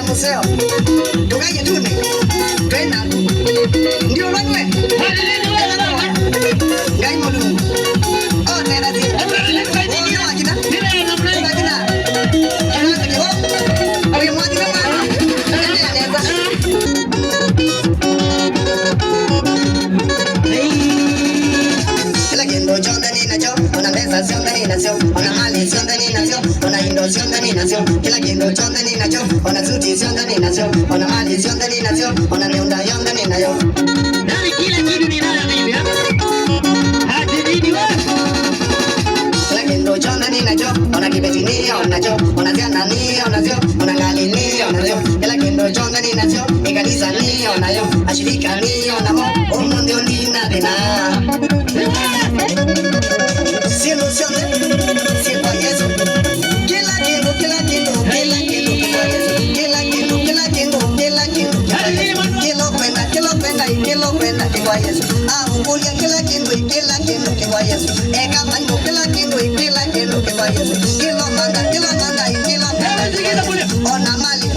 Museo. tukaje tune twenda ndio wewe ngai mulungu oh tena zi ndio akina awe mwadina mama anaweza kila kindo chonda ninacho una mesa sionda ninacho una mali sionda ninacho una indo sionda ninacho kila kindo chonda ninacho una suti sionda ninacho una mali sionda ninacho una neunda yonda ninayo nani kila kitu ninayo mimi hadi nini wewe kila kindo chonda ninacho una kibeti ninacho una ziana ninacho una ngali ninacho kila kindo chonda ninacho ikanisa ninayo ashirika ninayo umundi ndina dena solución si kwa Yesu kila kitu kwa Yesu kila kwenda kwa Yesu ungulia kila kitu kwa Yesu eka mango kila kitu kwa Yesu kila manda ona mali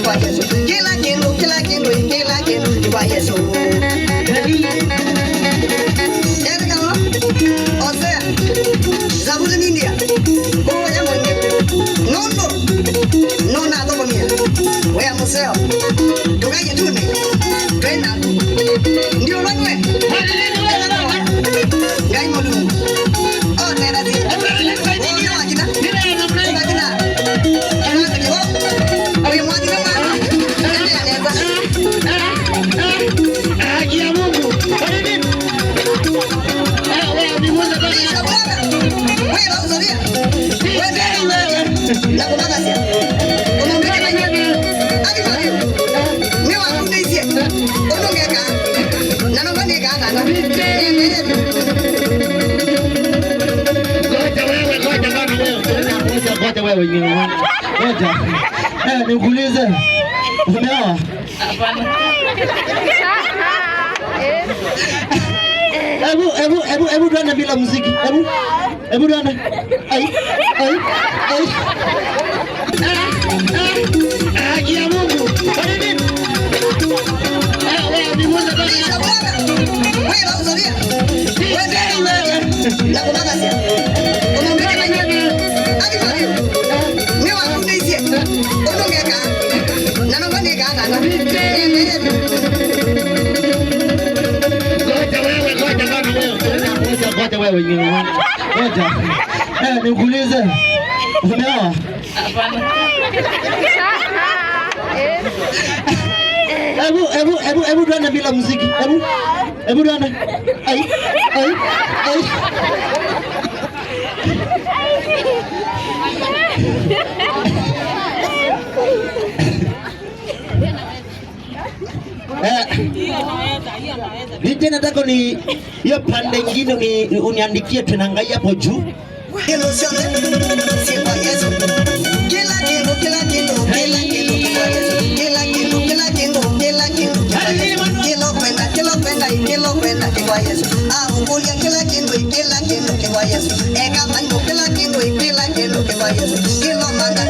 kwa Yesu kila kitu kwa Yesu Osea, Zabuli India, Boya Monge, no nada comía, voy a museo, tu calle tune, twenda, ndio wewe, ngai mulungu, oh tena zi, ndio akina, awe mwadina mama, anaweza, agia Mungu, nikuulize umeoa? Hebu tuende bila muziki. Hebu tuende. Ai. Agia Mungu. Kwa nini? Wewe ni mmoja kati ya bwana. Wewe unauzalia. Wewe na kumagasia. Unaongea na nini? Hadi leo. Mimi wakuulizie. Unaongea na nobody kana. Ngoja wewe nyingine. Ngoja. Nikuulize. Umeoa? Hapana. Hebu tuende bila muziki. Hebu tuende. Ai. Nije nataka ni hiyo pande nyingine ni uniandikie tunaangalia hapo juu. Solución si kwa Yesu kila kitu kwa Yesu kila kitu kwenda kwa Yesu ungulia kila kitu kwa Yesu eka mango kila kitu kwa Yesu kila manda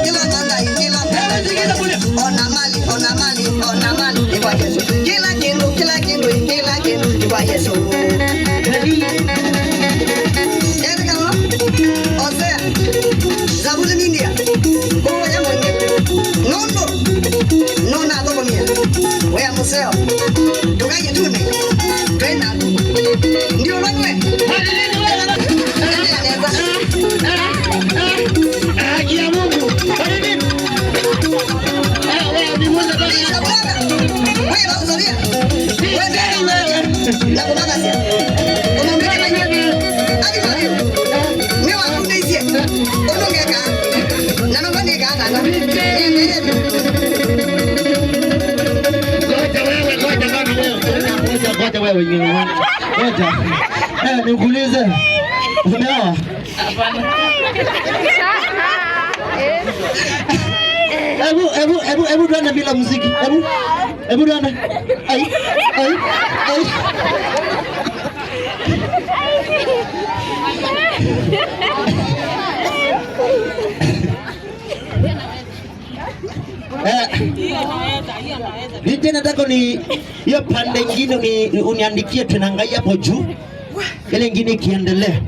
ona mali kwa Yesu kila kitu kwa Yesu Osea, Zabuli India, Boya Monge, no nada comía, voy a museo, tu calle tune, twenda, ndio wewe, agia Mungu, kwa nini? Wewe ni mmoja kati ya bwana, wewe unauzalia, wewe na kumagasia, unaongea na nini? Hadi leo. Ngoja wewe nyingine. Ngoja. Nikuulize. Umeoa? Hapana. Hebu tuende bila muziki. Hebu tuende. Ai. Nije nataka ni hiyo pande nyingine uniandikie tunaangalia hapo juu. Ile nyingine ikiendelea.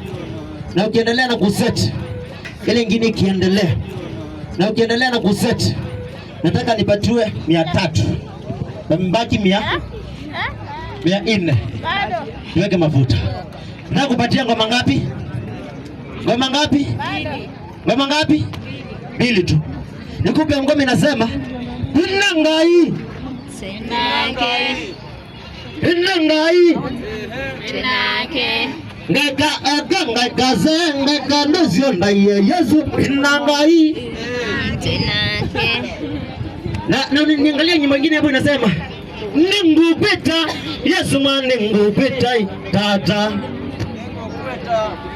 Na ukiendelea na kuset. Ile nyingine ikiendelea. Na ukiendelea na kuset. Nataka nipatiwe 300. Mbaki 400. Bado. Niweke mafuta. Nataka kupatia ngoma ngapi? Ngoma ngapi? Ngoma ngapi? 2 tu. Nikupe ngoma inasema Inangai. Senake. Inangai. Senake. Ngeka zenga nuzio ndaye Yesu inangai. Senake. Na niangalia nyimbo nyingine hapo inasema ningupita Yesu mwana ningupita tata.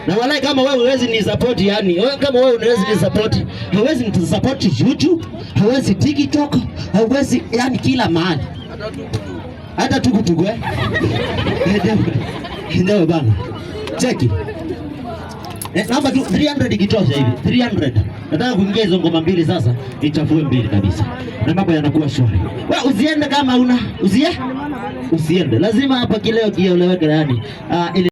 Na walai kama wewe huwezi ni support, yani kama wewe unaweza ni support, huwezi ni support YouTube, huwezi TikTok, huwezi yani kila mahali. Hata tukutugu ndio bana. Cheki. Namba 300 ikitosha hivi. 300. Nataka kuingia hizo ngoma mbili sasa, nichafue mbili kabisa. Na mambo yanakuwa shwari. Wewe usiende kama una, usiende. Lazima hapa kileo kieleweke yani.